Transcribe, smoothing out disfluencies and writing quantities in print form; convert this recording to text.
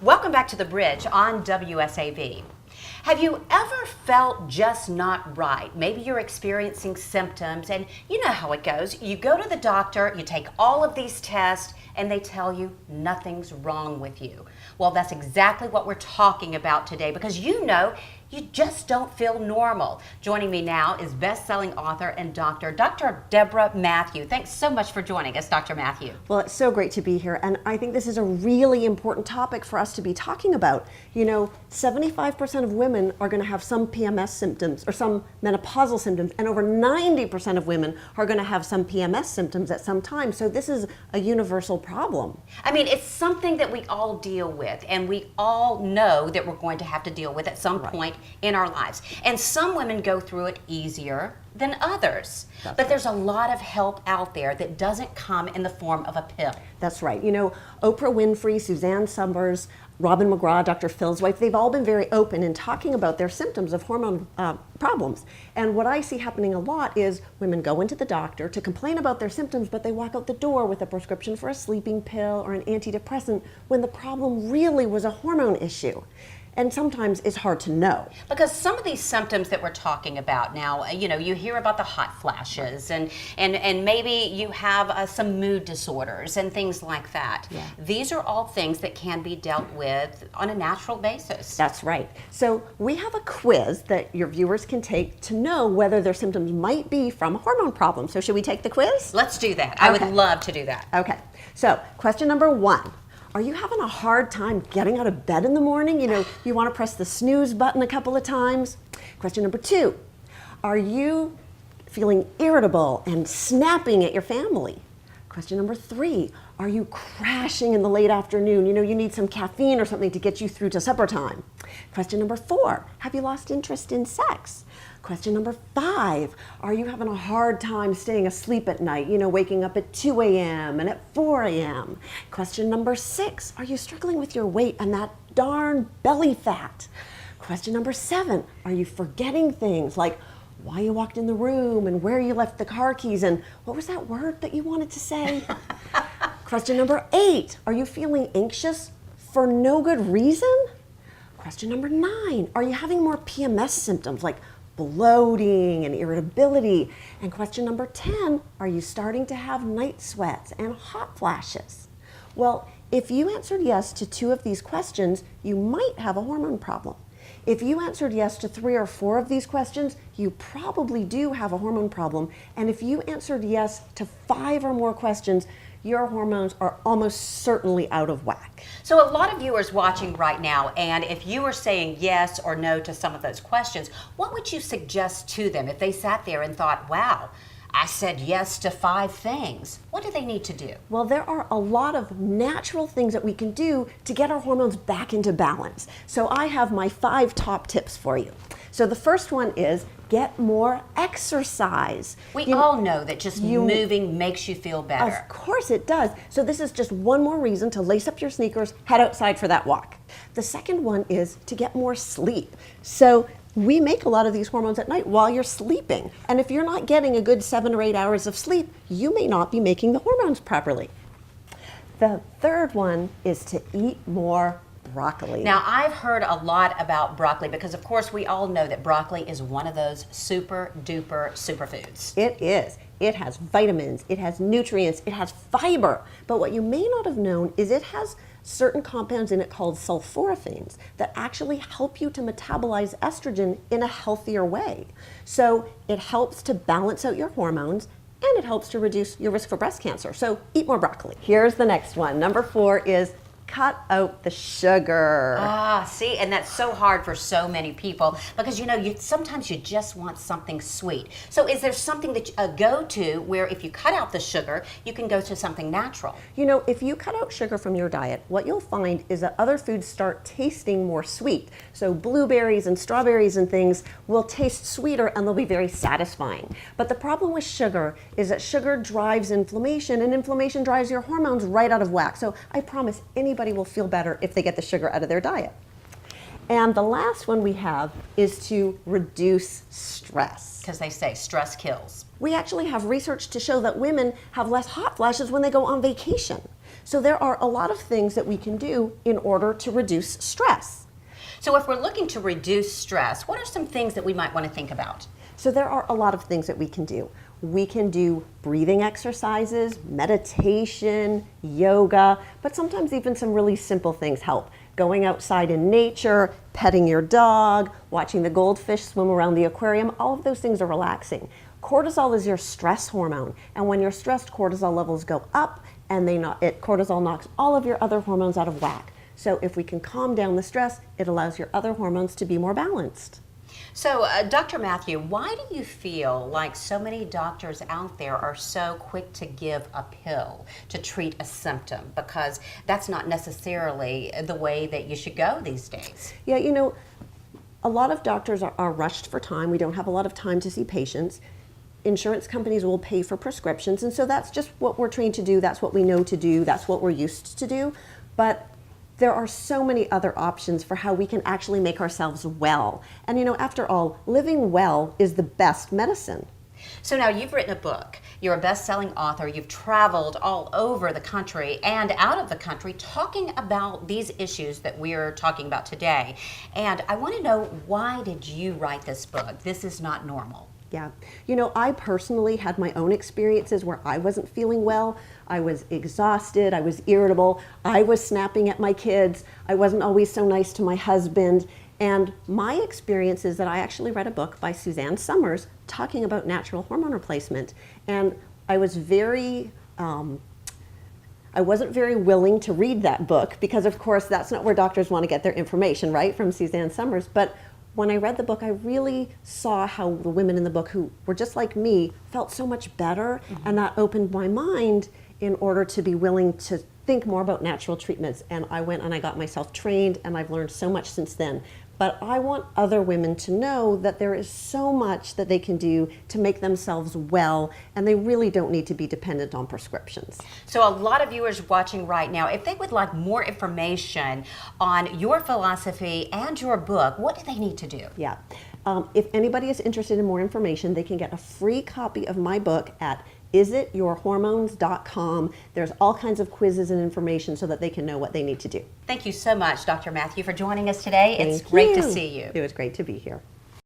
Welcome back to The Bridge on WSAV. Have you ever felt just not right? Maybe you're experiencing symptoms and you know how it goes. You go to the doctor, you take all of these tests, and they tell you nothing's wrong with you. Well, that's exactly what we're talking about today because you know you just don't feel normal. Joining me now is best-selling author and doctor, Dr. Deborah Matthew. Thanks so much for joining us, Dr. Matthew. Well, it's so great to be here, and I think this is a really important topic for us to be talking about. You know, 75% of women are going to have some PMS symptoms or some menopausal symptoms, and over 90% of women are going to have some PMS symptoms at some time. So this is a universal problem. I mean, it's something that we all deal with, and we all know that we're going to have to deal with at some point in our lives. And some women go through it easier than others. But there's a lot of help out there that doesn't come in the form of a pill. That's right. You know, Oprah Winfrey, Suzanne Summers, Robin McGraw, Dr. Phil's wife, they've all been very open in talking about their symptoms of hormone problems. And what I see happening a lot is women go into the doctor to complain about their symptoms, but they walk out the door with a prescription for a sleeping pill or an antidepressant when the problem really was a hormone issue. And sometimes it's hard to know. Because some of these symptoms that we're talking about now, you know, you hear about the hot flashes and maybe you have some mood disorders and things like that. Yeah. These are all things that can be dealt with on a natural basis. That's right. So we have a quiz that your viewers can take to know whether their symptoms might be from a hormone problem. So should we take the quiz? Let's do that. I would love to do that. Okay. So question number 1. Are you having a hard time getting out of bed in the morning? You know, you want to press the snooze button a couple of times. Question number 2, are you feeling irritable and snapping at your family? Question number 3, are you crashing in the late afternoon? You know, you need some caffeine or something to get you through to supper time. Question number 4, have you lost interest in sex? Question number 5, are you having a hard time staying asleep at night? You know, waking up at 2 a.m. and at 4 a.m. Question number 6, are you struggling with your weight and that darn belly fat? Question number 7, are you forgetting things like why you walked in the room and where you left the car keys and what was that word that you wanted to say? Question number 8, are you feeling anxious for no good reason? Question number 9, are you having more PMS symptoms like bloating and irritability? And question number 10, are you starting to have night sweats and hot flashes? Well, if you answered yes to 2 of these questions, you might have a hormone problem. If you answered yes to 3 or 4 of these questions, you probably do have a hormone problem. And if you answered yes to 5 or more questions, your hormones are almost certainly out of whack. So a lot of viewers watching right now, and if you were saying yes or no to some of those questions, what would you suggest to them if they sat there and thought, wow, I said yes to 5 things? What do they need to do? Well, there are a lot of natural things that we can do to get our hormones back into balance. So I have my 5 top tips for you. So the first one is get more exercise. We all know that just moving makes you feel better. Of course it does. So this is just one more reason to lace up your sneakers, head outside for that walk. The second one is to get more sleep. So we make a lot of these hormones at night while you're sleeping. And if you're not getting a good 7 or 8 hours of sleep, you may not be making the hormones properly. The third one is to eat more broccoli. Now, I've heard a lot about broccoli because, of course, we all know that broccoli is one of those super duper superfoods. It is. It has vitamins, it has nutrients, it has fiber. But what you may not have known is it has certain compounds in it called sulforaphane that actually help you to metabolize estrogen in a healthier way. So it helps to balance out your hormones and it helps to reduce your risk for breast cancer. So eat more broccoli. Here's the next one. Number 4 is cut out the sugar. See, and that's so hard for so many people because, you know, sometimes you just want something sweet. So is there something that you go to where if you cut out the sugar, you can go to something natural? You know, if you cut out sugar from your diet, what you'll find is that other foods start tasting more sweet. So blueberries and strawberries and things will taste sweeter and they'll be very satisfying. But the problem with sugar is that sugar drives inflammation and inflammation drives your hormones right out of whack. So I promise anybody will feel better if they get the sugar out of their diet. And the last one we have is to reduce stress. Because they say stress kills. We actually have research to show that women have less hot flashes when they go on vacation. So there are a lot of things that we can do in order to reduce stress. So if we're looking to reduce stress, what are some things that we might want to think about? So there are a lot of things that we can do. We can do breathing exercises, meditation, yoga, but sometimes even some really simple things help. Going outside in nature, petting your dog, watching the goldfish swim around the aquarium, all of those things are relaxing. Cortisol is your stress hormone, and when you're stressed, cortisol levels go up, and cortisol knocks all of your other hormones out of whack. So if we can calm down the stress, it allows your other hormones to be more balanced. So, Dr. Matthew, why do you feel like so many doctors out there are so quick to give a pill to treat a symptom? Because that's not necessarily the way that you should go these days. Yeah, a lot of doctors are rushed for time. We don't have a lot of time to see patients. Insurance companies will pay for prescriptions, and so that's just what we're trained to do. That's what we know to do. That's what we're used to do. But there are so many other options for how we can actually make ourselves well. And after all, living well is the best medicine. So now you've written a book. You're a best-selling author. You've traveled all over the country and out of the country talking about these issues that we're talking about today. And I want to know, why did you write this book? This is not normal. Yeah. I personally had my own experiences where I wasn't feeling well. I was exhausted. I was irritable. I was snapping at my kids. I wasn't always so nice to my husband. And my experience is that I actually read a book by Suzanne Somers talking about natural hormone replacement. And I wasn't very willing to read that book because, of course, that's not where doctors want to get their information, right, from Suzanne Somers. But when I read the book, I really saw how the women in the book who were just like me felt so much better, and that opened my mind in order to be willing to think more about natural treatments. And I went and I got myself trained, and I've learned so much since then. But I want other women to know that there is so much that they can do to make themselves well, and they really don't need to be dependent on prescriptions. So a lot of viewers watching right now, if they would like more information on your philosophy and your book, what do they need to do? Yeah. If anybody is interested in more information, they can get a free copy of my book at isityourhormones.com. There's all kinds of quizzes and information so that they can know what they need to do. Thank you so much, Dr. Matthew, for joining us today. It's Thank great to you. see you. It was great to be here.